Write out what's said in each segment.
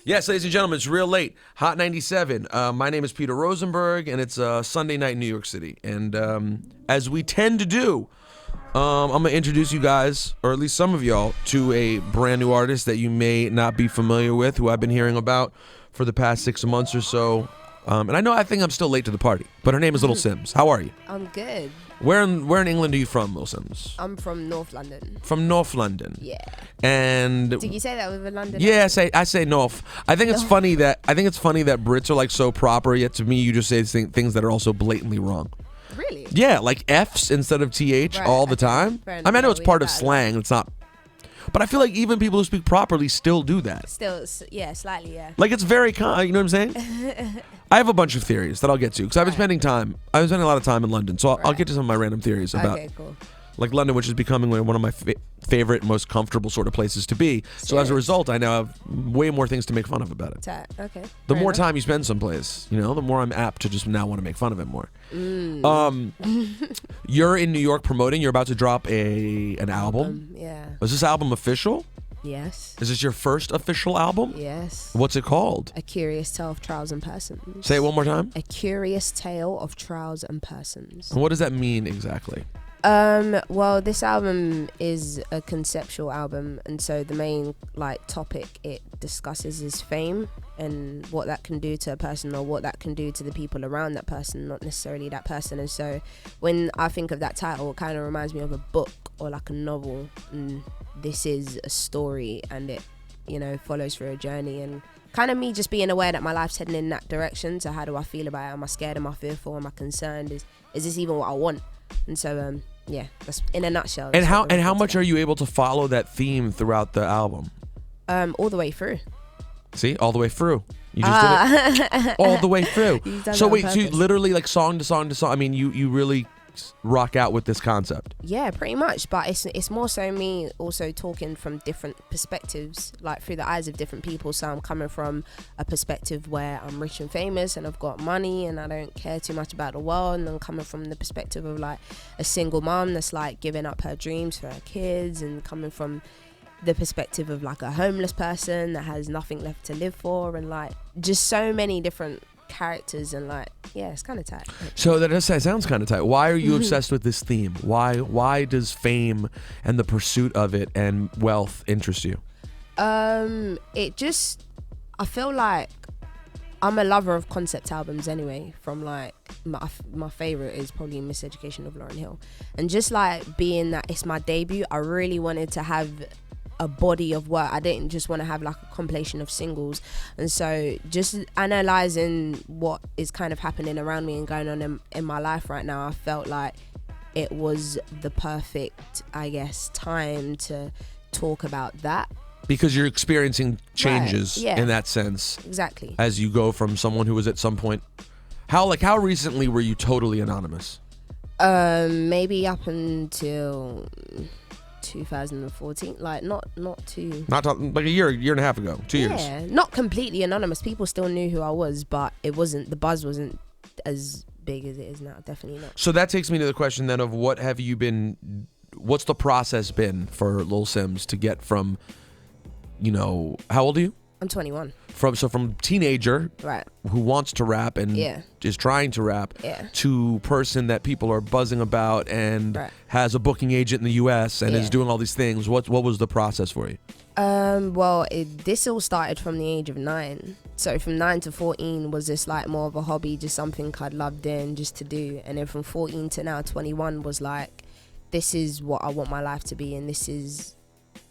Yes, ladies and gentlemen, it's real late. Hot 97. My name is Peter Rosenberg, and it's Sunday night in New York City. And as we tend to do, I'm going to introduce you guys, or at least some of y'all, to a brand new artist that you may not be familiar with, who I've been hearing about for the past 6 months or so. And I think I'm still late to the party, but her name is Little Simz. How are you? I'm good. Where in England are you from, Little Simz? I'm from North London. From North London. Yeah. And did you say that with a London? Yeah, I say North. I think it's funny that Brits are like so proper, yet to me you just say things that are also blatantly wrong. Really? Yeah, like F's instead of TH all the time. I mean, I know it's part of slang. It's not. But I feel like even people who speak properly still do that. Still, yeah, slightly, yeah. Like it's very you know what I'm saying? I have a bunch of theories that I'll get to because I've been spending a lot of time in London, so I'll get to some of my random theories about like London, which is becoming one of my favorite, most comfortable sort of places to be. So as a result, I now have way more things to make fun of about it. Okay. The more time you spend someplace, the more I'm apt to just now want to make fun of it more. You're in New York promoting. You're about to drop an album. Yeah. Is this album official? Yes. Is this your first official album? Yes. What's it called? A Curious Tale of Trials and Persons. Say it one more time. A Curious Tale of Trials and Persons. And what does that mean exactly? Well, this album is a conceptual album, and so the main topic it discusses is fame and what that can do to a person, or what that can do to the people around that person, not necessarily that person. And so when I think of that title, it kind of reminds me of a book or like a novel, and this is a story, and it follows through a journey, and kind of me just being aware that my life's heading in that direction. So how do I feel about it? Am I scared? Am I fearful? Am I concerned? Is this even what I want? And so yeah, that's in a nutshell. And how much are you able to follow that theme throughout the album? All the way through. See, all the way through. You just did it all the way through. So wait, so you literally like song to song to song. I mean, you really rock out with this concept. Yeah, pretty much. But it's more so me also talking from different perspectives, like through the eyes of different people. So I'm coming from a perspective where I'm rich and famous and I've got money and I don't care too much about the world, and I'm coming from the perspective of like a single mom that's like giving up her dreams for her kids, and coming from the perspective of like a homeless person that has nothing left to live for, and like just so many different characters, and like it's kind of tight. So that sounds kind of tight. Why are you obsessed with this theme? Why does fame and the pursuit of it and wealth interest you? I feel like I'm a lover of concept albums anyway. From like my favorite is probably Miseducation of Lauryn Hill, and just like being that it's my debut, I really wanted to have a body of work. I didn't just want to have like a compilation of singles. And so just analysing what is kind of happening around me and going on in my life right now, I felt like it was the perfect, I guess, time to talk about that. Because you're experiencing changes in that sense. Exactly. As you go from someone who was at some point... How recently were you totally anonymous? Maybe up until 2014, like not like a year and a half ago, 2 years. Yeah, not completely anonymous. People still knew who I was, but the buzz wasn't as big as it is now. Definitely not. So that takes me to the question then of what's the process been for Lil Simz to get from, how old are you? I'm 21. From teenager, right, who wants to rap and is trying to rap, to person that people are buzzing about and has a booking agent in the U.S. and is doing all these things. What was the process for you? Well, this all started from the age of 9. So from 9 to 14 was just like more of a hobby, just something I'd loved doing just to do. And then from 14 to now 21 was like, this is what I want my life to be, and this is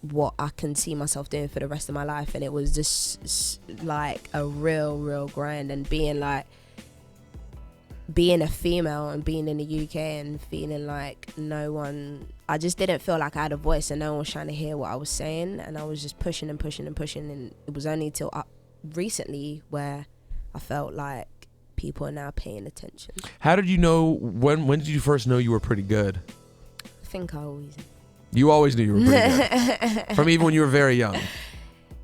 what I can see myself doing for the rest of my life. And it was just like a real grind, and being a female and being in the UK and feeling like I just didn't feel like I had a voice and no one was trying to hear what I was saying, and I was just pushing, and it was only till recently where I felt like people are now paying attention. How did you know, when did you first know you were pretty good? I think You always knew you were pretty good. From even when you were very young.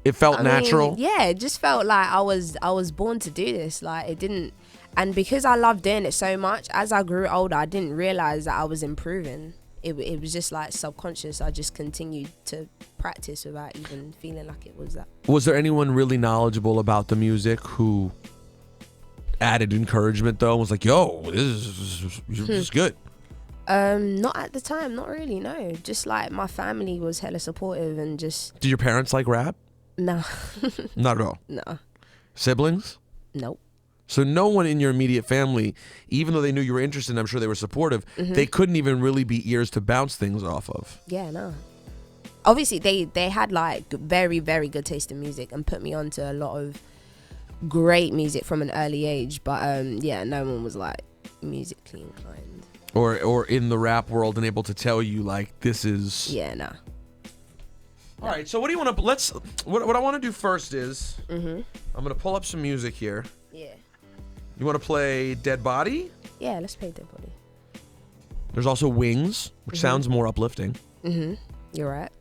It felt natural. Yeah, it just felt like I was born to do this. Like it didn't, and because I loved doing it so much, as I grew older, I didn't realize that I was improving. it was just like subconscious. I just continued to practice without even feeling like it was that. Was there anyone really knowledgeable about the music who added encouragement though and was like, yo, this is good? Not at the time, not really, no. Just like my family was hella supportive and just... Did your parents like rap? No. Not at all? No. Siblings? Nope. So no one in your immediate family, even though they knew you were interested, and I'm sure they were supportive, they couldn't even really be ears to bounce things off of. Yeah, no. Obviously, they had like very, very good taste in music and put me on to a lot of great music from an early age. But yeah, no one was like musically inclined. Or in the rap world and able to tell you like this is... Yeah, no. All right, so what do you want to... What I want to do first is... I'm going to pull up some music here. Yeah. You want to play Dead Body? Yeah, let's play Dead Body. There's also Wings, which sounds more uplifting. You're right.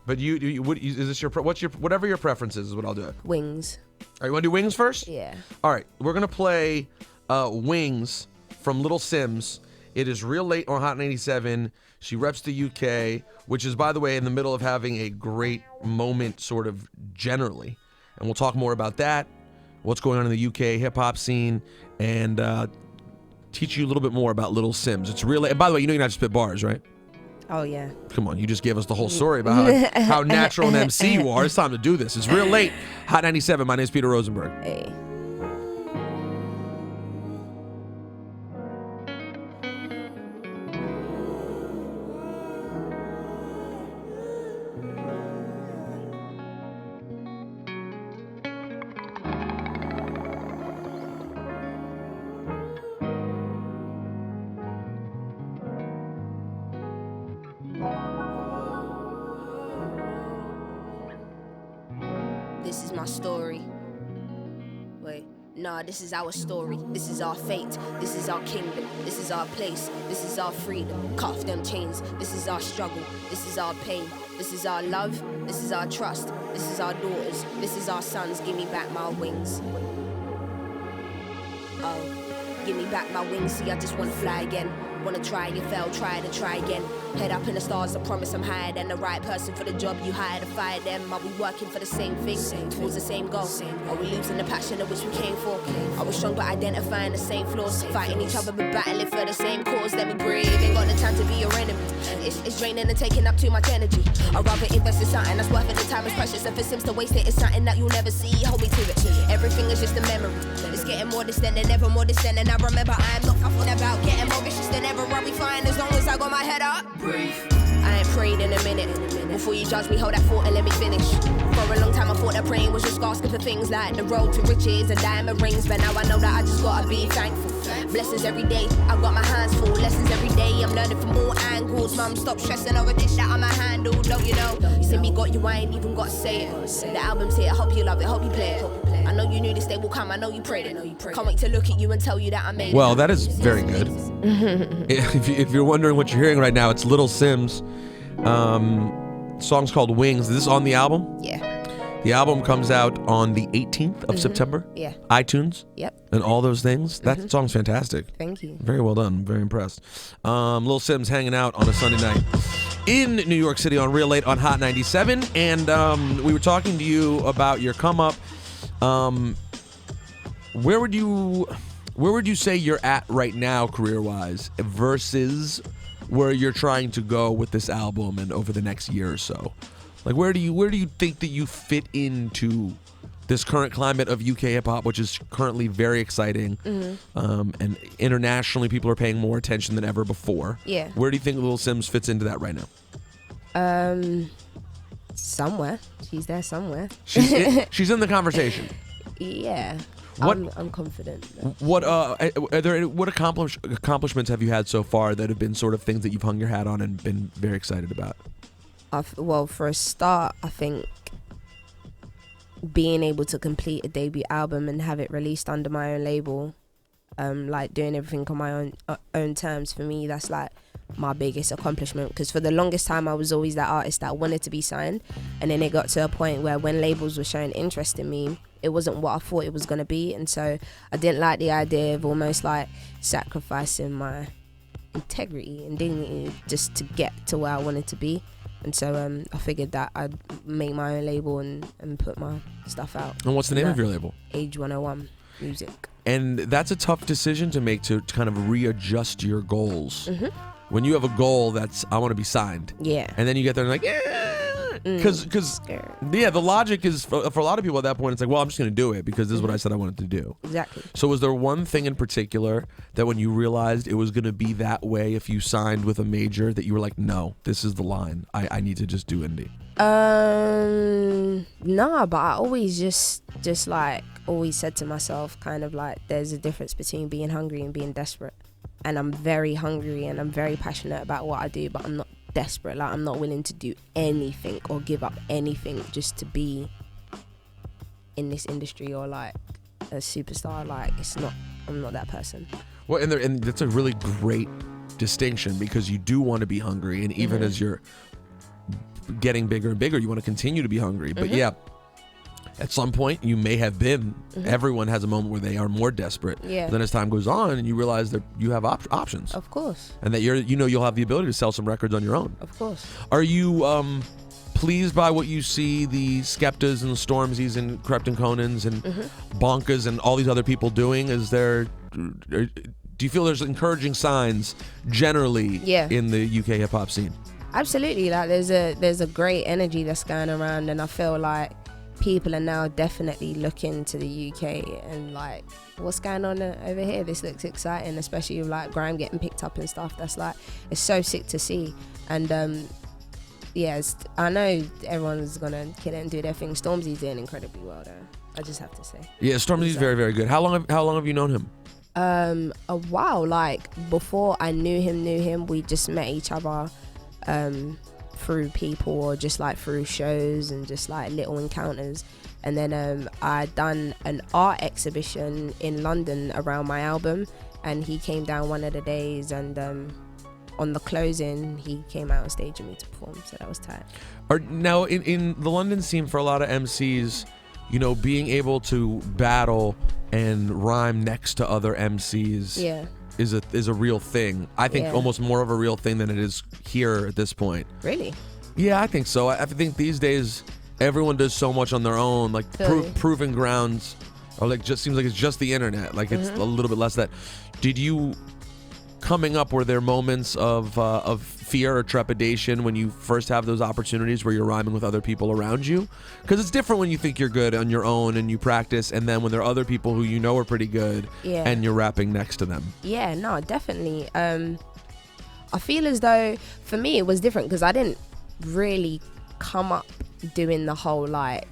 But is this your... Whatever your preference is what I'll do. Wings. All right, you want to do Wings first? Yeah. All right, we're going to play Wings from Little Simz. It is real late on Hot 97. She reps the UK, which is, by the way, in the middle of having a great moment sort of generally. And we'll talk more about that, what's going on in the UK hip-hop scene, and teach you a little bit more about Little Simz. It's real late. And by the way, you know you're not to spit bars, right? Oh, yeah. Come on, you just gave us the whole story about how natural an MC you are. It's time to do this. It's real late. Hot 97. My name is Peter Rosenberg. Hey. This is my story. Wait, nah, this is our story. This is our fate. This is our kingdom. This is our place. This is our freedom. Cut off them chains. This is our struggle. This is our pain. This is our love. This is our trust. This is our daughters. This is our sons. Give me back my wings. Oh, give me back my wings. See, I just wanna fly again. Wanna try, you fail, try to try again. Head up in the stars, I promise I'm higher than the right person for the job you hired to fire them. Are we working for the same thing, towards the same goal? Are we losing the passion of which we came for? Are we strong but identifying the same flaws? Fighting each other but battling for the same cause. Let me breathe, ain't got the time to be your enemy. It's draining and taking up too much energy. I'd rather invest in something that's worth it, the time is precious. If it seems to waste it, it's something that you'll never see. Hold me to it, everything is just a memory. It's getting more distant and ever more distant. And I remember I'm not fucking about getting more vicious than ever. I'll be fine as long as I got my head up. Breathe. I ain't prayed in a minute. Before you judge me, hold that thought and let me finish. For a long time I thought that praying was just asking for things like the road to riches and diamond rings. But now I know that I just gotta be thankful. Blessings every day, I got my hands full. Lessons every day, I'm learning from all angles. Mum, stop stressing over this that on my handle. Don't you know? You see me got you, I ain't even gotta say it. The album's here, I hope you love it, hope you play it. I know you knew this day will come, I know you prayed it. Can't wait to look at you and tell you that I made it. Well, that is very good. If you're wondering what you're hearing right now, it's Little Simz. Song's called Wings. Is this on the album? Yeah. The album comes out on the 18th of September. Yeah. iTunes. Yep. And all those things. That song's fantastic. Thank you. Very well done. Very impressed. Lil Simz hanging out on a Sunday night in New York City on Real Late on Hot 97. And we were talking to you about your come up. Where would you say you're at right now career-wise versus where you're trying to go with this album and over the next year or so? Like where do you think that you fit into this current climate of UK hip hop, which is currently very exciting, and internationally people are paying more attention than ever before? Yeah. Where do you think Lil Simz fits into that right now? Somewhere. She's there somewhere. She's in the conversation. Yeah. What- I'm confident. What accomplishments have you had so far that have been sort of things that you've hung your hat on and been very excited about? Well, for a start, I think being able to complete a debut album and have it released under my own label, like doing everything on my own terms, for me, that's like my biggest accomplishment. Because for the longest time, I was always that artist that wanted to be signed, and then it got to a point where when labels were showing interest in me, it wasn't what I thought it was going to be. And so I didn't like the idea of almost like sacrificing my integrity and dignity just to get to where I wanted to be. And so I figured that I'd make my own label and put my stuff out. And what's the name of your label? Age 101 Music. And that's a tough decision to make, to kind of readjust your goals. Mm-hmm. When you have a goal that's, I want to be signed. Yeah. And then you get there and like, yeah. Because the logic is, for a lot of people at that point, it's like, well, I'm just going to do it because this is what I said I wanted to do. Exactly. So was there one thing in particular that when you realized it was going to be that way if you signed with a major that you were like, no, this is the line. I need to just do indie? Nah, but I always just like always said to myself kind of like there's a difference between being hungry and being desperate. And I'm very hungry and I'm very passionate about what I do, but I'm not desperate. Like, I'm not willing to do anything or give up anything just to be in this industry or like a superstar. Like, I'm not that person. Well, and that's a really great distinction because you do want to be hungry, and even as you're getting bigger and bigger, you want to continue to be hungry. But yeah, at some point you may have been, everyone has a moment where they are more desperate. Yeah. But then as time goes on and you realize that you have options. Of course. And that you'll have the ability to sell some records on your own. Of course. Are you pleased by what you see the Skeptas and Stormzy's and Krypton Conans and Bonkas and all these other people doing? Do you feel there's encouraging signs generally in the UK hip hop scene? Absolutely. Like, there's a great energy that's going around, and I feel like people are now definitely looking to the UK and like, what's going on over here? This looks exciting, especially with like grime getting picked up and stuff. That's like, it's so sick to see. And I know everyone's gonna kill it and do their thing. Stormzy's doing incredibly well though, I just have to say. Yeah, Stormzy's very, very good. How long have you known him? A while. Like, before I knew him, we just met each other through people or just like through shows and just like little encounters. And then I'd done an art exhibition in London around my album, and he came down one of the days, and on the closing he came out on stage with me to perform, so that was tight. Now in the London scene, for a lot of MCs, you know, being able to battle and rhyme next to other MCs is a real thing. I think almost more of a real thing than it is here at this point. Really? Yeah, I think so. I think these days everyone does so much on their own. Like proving grounds, or like just seems like it's just the internet. Like it's a little bit less that. Did you coming up? Were there moments of fear or trepidation when you first have those opportunities where you're rhyming with other people around you? Because it's different when you think you're good on your own and you practice, and then when there are other people who you know are pretty good and you're rapping next to them. Yeah, no, definitely. I feel as though for me it was different because I didn't really come up doing the whole like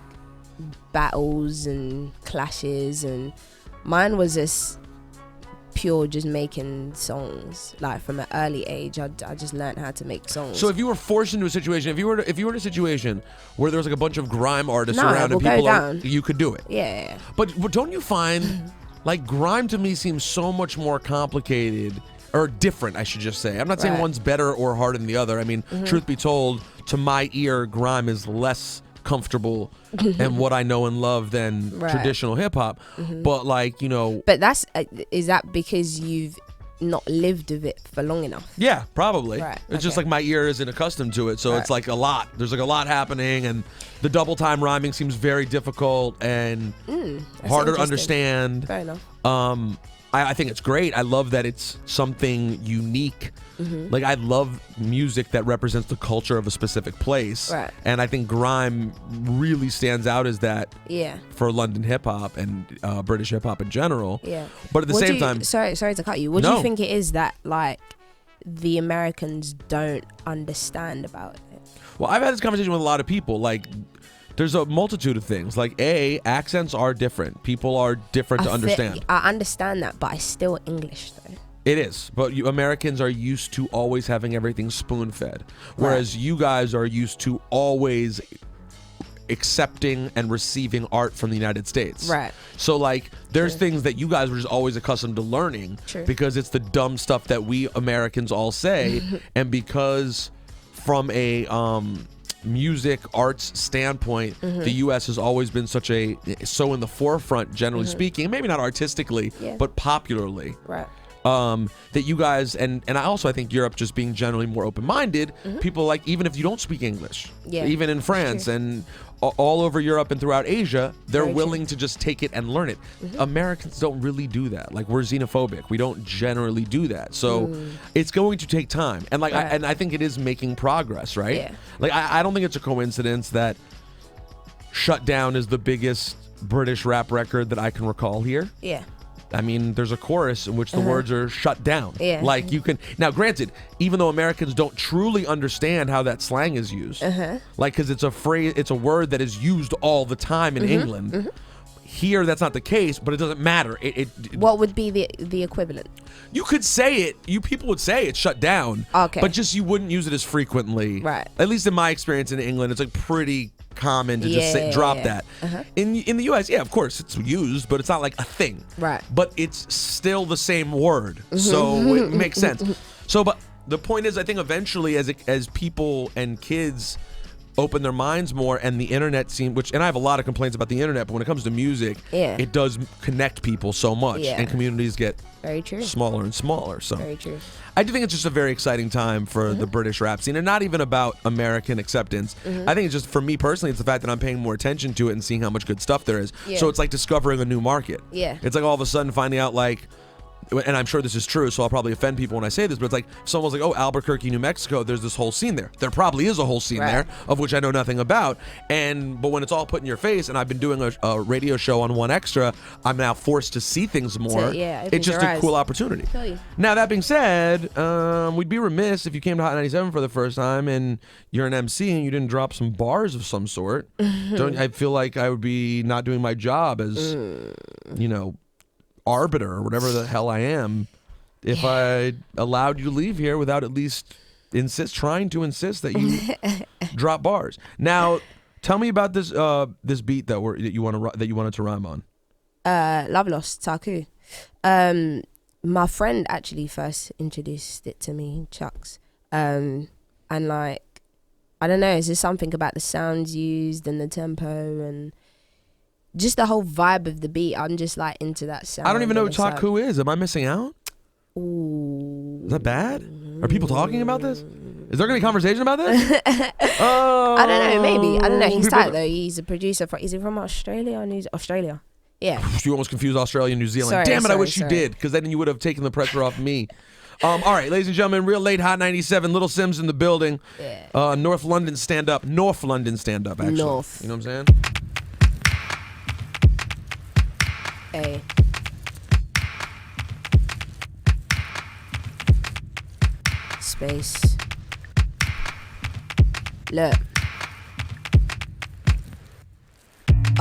battles and clashes, and mine was just pure just making songs. Like, from an early age I just learned how to make songs. So if you were forced into a situation, if you were in a situation where there was like a bunch of grime artists around and people you could do it. Yeah. But don't you find like grime to me seems so much more complicated, or different, I should just say. I'm not saying one's better or harder than the other. I mean, truth be told, to my ear, grime is less comfortable and what I know and love than traditional hip hop. But like, you know. But is that because you've not lived with it for long enough? Yeah, probably. It's just like my ear isn't accustomed to it, so it's like a lot. There's like a lot happening, and the double time rhyming seems very difficult and harder to understand. Fair enough. I think it's great. I love that it's something unique. Like, I love music that represents the culture of a specific place. And I think grime really stands out as that for London hip hop and British hip hop in general. But at the same time, sorry to cut you. What do you think it is that like the Americans don't understand about it? Well, I've had this conversation with a lot of people. Like, there's a multitude of things. Like, accents are different. People are different to understand. I understand that, but it's still English though. It is, but Americans are used to always having everything spoon-fed, whereas you guys are used to always accepting and receiving art from the United States. So like, there's things that you guys were just always accustomed to learning because it's the dumb stuff that we Americans all say, and because from a music arts standpoint, the U.S. has always been so in the forefront, generally speaking, maybe not artistically, but popularly. that you guys and I think Europe just being generally more open-minded. People like even if you don't speak English, even in France and all over Europe and throughout Asia, they're willing to just take it and learn it. Americans don't really do that. Like we're xenophobic. We don't generally do that. So it's going to take time. And like I think it is making progress, right? Yeah. Like I don't think it's a coincidence that Shut Down is the biggest British rap record that I can recall here. Yeah. I mean, there's a chorus in which the words are shut down. Yeah. Like you can now, granted, even though Americans don't truly understand how that slang is used, like because it's a phrase, it's a word that is used all the time in England. Here, that's not the case, but it doesn't matter. What would be the equivalent? You could say it. You people would say it's shut down. Okay. But just you wouldn't use it as frequently. Right. At least in my experience in England, it's like pretty common to just drop that. In the US, yeah, of course it's used, but it's not like a thing. Right. But it's still the same word, so it makes sense. So, but the point is, I think eventually, as people and kids open their minds more, and the internet and I have a lot of complaints about the internet, but when it comes to music, it does connect people so much, and communities get very true smaller and smaller. So very true. I do think it's just a very exciting time for the British rap scene, and not even about American acceptance. I think it's just, for me personally, it's the fact that I'm paying more attention to it and seeing how much good stuff there is. So it's like discovering a new market. It's like all of a sudden finding out, like, and I'm sure this is true, so I'll probably offend people when I say this, but it's like someone's like, oh, Albuquerque, New Mexico, there's this whole scene there. There probably is a whole scene there, of which I know nothing about. But when it's all put in your face, and I've been doing a radio show on One Extra, I'm now forced to see things more. It's just a cool opportunity. Now, that being said, we'd be remiss if you came to Hot 97 for the first time and you're an MC and you didn't drop some bars of some sort. I feel like I would be not doing my job as, arbiter or whatever the hell I am if I allowed you to leave here without at least trying to insist that you drop bars. Now, tell me about this this beat that you wanted to rhyme on. Love Lost, Taku. My friend actually first introduced it to me, Chucks. And like, I don't know, it's just something about the sounds used and the tempo and just the whole vibe of the beat. I'm just like into that sound. I don't even know what Taku is. Am I missing out? Ooh. Is that bad? Are people talking about this? Is there gonna be conversation about this? I don't know. Maybe. I don't know. He's tight though. He's a producer. Is he from Australia or Australia? Yeah. You almost confused Australia and New Zealand. Sorry, Damn it! I wish you did, because then you would have taken the pressure off me. All right, ladies and gentlemen, real late Hot 97. Little Simz in the building. North London stand up. North London stand up. Actually. North. You know what I'm saying? Hey. Space. Look.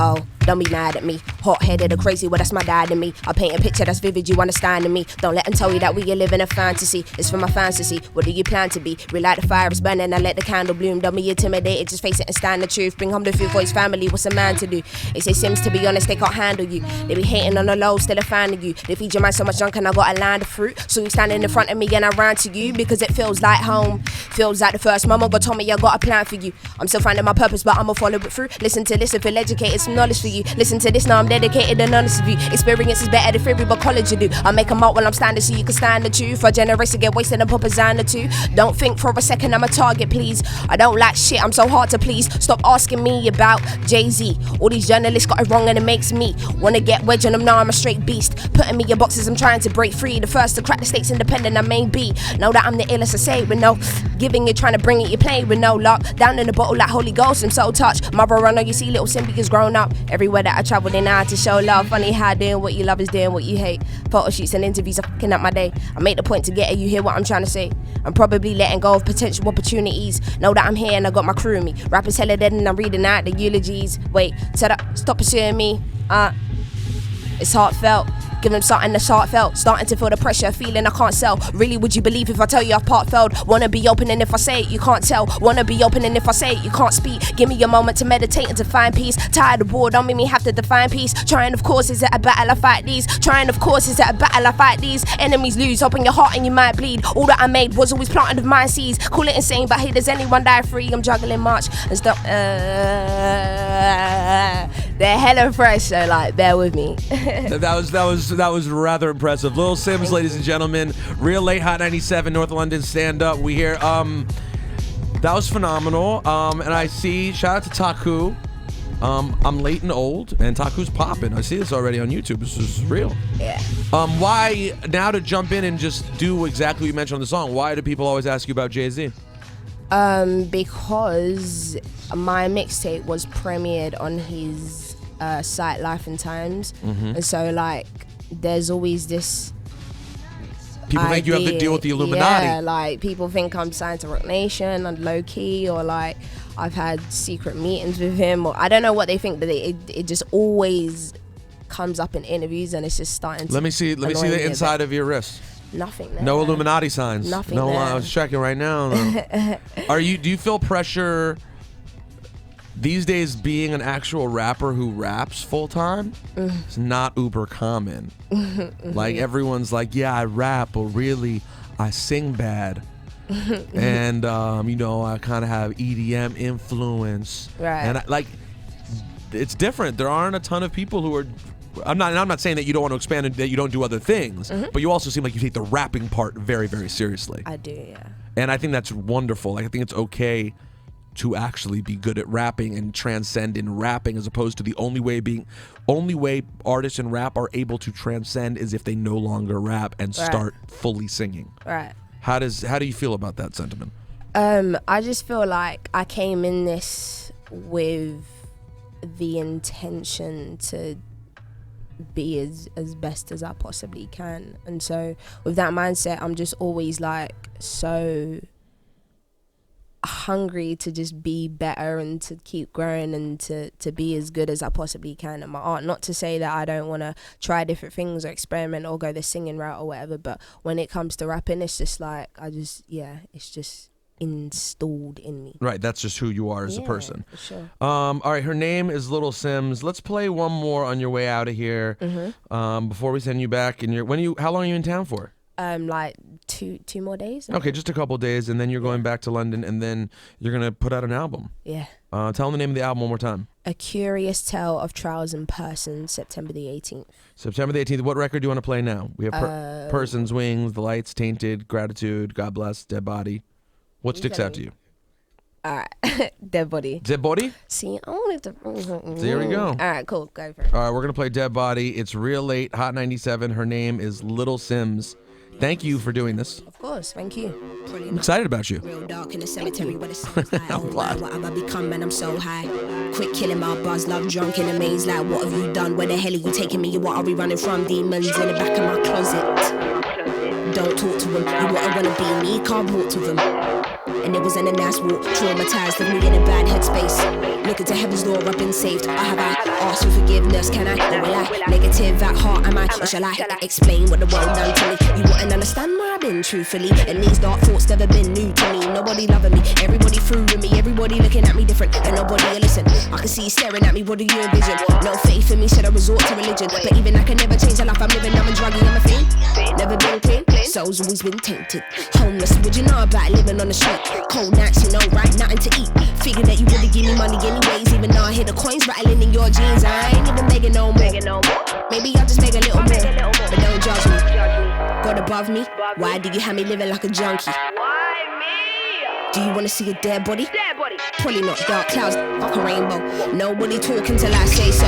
Oh, don't be mad at me. Hot-headed or crazy, well that's my dad and me. I paint a picture that's vivid, you understand to me. Don't let them tell you that we are living a fantasy. It's for my fantasy, what do you plan to be? Relight the fire is burning and let the candle bloom. Don't be intimidated, just face it and stand the truth. Bring home the food for his family, what's a man to do? They say Simz, to be honest, they can't handle you. They be hating on the low, still a fan of you. They feed your man so much junk and I got a land of fruit. So you standing in front of me and I ran to you because it feels like home. Feels like the first mama God told me I got a plan for you. I'm still finding my purpose but I'ma follow it through. Listen to this and feel educated, some knowledge for you. Listen to this, now I'm dedicated and honest with you. Experience is better than theory, but college you do. I make them out while I'm standing so you can stand the truth. For generation get wasted and pop a Xan or two. Don't think for a second I'm a target, please. I don't like shit, I'm so hard to please. Stop asking me about Jay-Z. All these journalists got it wrong and it makes me wanna get wedged on them, now I'm a straight beast. Putting me in boxes, I'm trying to break free. The first to crack the stakes independent I may be. Know that I'm the illest, I say it with no giving, you're trying to bring it, you play with no luck. Down in the bottle like Holy Ghost, I'm so touched. Mother, I know you see little Simbi is grown up. Everywhere that I travel, they know how to show love. Funny how doing what you love is doing what you hate. Photo shoots and interviews are fucking up my day. I make the point to get it, you hear what I'm trying to say. I'm probably letting go of potential opportunities. Know that I'm here and I got my crew with me. Rappers hella dead and I'm reading out the eulogies. Wait, stop pursuing me. It's heartfelt. Give them something that's heartfelt. Starting to feel the pressure, feeling I can't sell. Really, would you believe if I tell you I've part failed? Wanna be open and if I say it, you can't tell. Wanna be open and if I say it, you can't speak. Give me a moment to meditate and to find peace. Tired of war, don't make me have to define peace. Trying, of course, is it a battle I fight these? Trying, of course, is it a battle I fight these? Enemies lose, open your heart and you might bleed. All that I made was always planted of mine seeds. Call it insane, but hey, does anyone die free? I'm juggling much and stuff. They're hella fresh, so like, bear with me. That was rather impressive. Lil Simz, ladies and gentlemen, Real Late Hot 97 North London stand up. We hear that was phenomenal. And I see, shout out to Taku. I'm late and old, and Taku's popping. I see this already on YouTube. This is real. Yeah. Why now to jump in and just do exactly what you mentioned on the song? Why do people always ask you about Jay-Z? Because my mixtape was premiered on his site Life and Times, and so like there's always this people think you have to deal with the Illuminati. Yeah, like people think I'm signed to Rock Nation and low key, or like I've had secret meetings with him, or I don't know what they think, but it just always comes up in interviews, and it's just starting to let me see the inside of your wrist. Nothing there. No Illuminati signs. Nothing no there. I was checking right now. Do you feel pressure these days being an actual rapper who raps full time? It's not uber common. Like everyone's like, yeah, I rap, but really I sing bad. And I kind of have EDM influence, right? And it's different. There aren't a ton of people who are. I'm not saying that you don't want to expand and that you don't do other things, but you also seem like you take the rapping part very, very seriously. I do, yeah. And I think that's wonderful. Like, I think it's okay to actually be good at rapping and transcend in rapping, as opposed to the only way artists in rap are able to transcend is if they no longer rap and start fully singing. Right. How do you feel about that sentiment? I just feel like I came in this with the intention to be as best as I possibly can, and so with that mindset, I'm just always like so hungry to just be better and to keep growing and to be as good as I possibly can in my art. Not to say that I don't want to try different things or experiment or go the singing route or whatever, but when it comes to rapping, it's just like it's just installed in me. Right, that's just who you are as a person. For sure. All right, her name is Little Simz. Let's play one more on your way out of here. Before we send you back. How long are you in town for? Like two more days. Okay, just a couple days, and then you're going back to London, and then you're gonna put out an album. Yeah. Tell them the name of the album one more time. A Curious Tale of Trials and Persons, September the 18th. September the 18th. What record do you want to play now? We have Persons, Wings, The Lights, Tainted, Gratitude, God Bless, Dead Body. What sticks out to you? Alright, Dead Body. Dead Body? See, I wanted to. There we go. Alright, cool. Go for it. All right, we're gonna play Dead Body. It's Real Late, Hot 97. Her name is Little Simz. Thank you for doing this. Of course, thank you. I'm excited about you. Real dark in the cemetery where the sun's high. I'm glad. What have I become, man? I'm so high. Quit killing my buzz, love drunk in a maze. Like, what have you done? Where the hell are you taking me? What are we running from? Demons in the back of my closet. Don't talk to them. You wouldn't wanna be me, can't walk to them. And it was in a nice walk, traumatized, left me in a bad headspace. Looking to heaven's door, I've been saved. I asked for forgiveness, can I? Or will I? Negative at heart, am I? Or shall I explain what the world done to me? You wouldn't understand where I've been, truthfully. And these dark thoughts never been new to me. Nobody loving me, everybody through with me. Everybody looking at me different, and nobody will listen. I can see you staring at me, what do you envision? No faith in me, should I resort to religion? But even I can never change the life I'm living. I'm a druggie, I'm a fiend. Never been clean, soul's always been tainted. Homeless, would you know about living on the street? Cold nights, you know, right, nothing to eat. Figure that you wouldn't give me money anyways. Even though I hear the coins rattling in your jeans, I ain't even begging no more. Maybe I'll just make a little more, but don't judge me. God above me, why do you have me living like a junkie? Do you wanna see a dead body? Probably not. Dark clouds, like a rainbow. Nobody talking till I say so.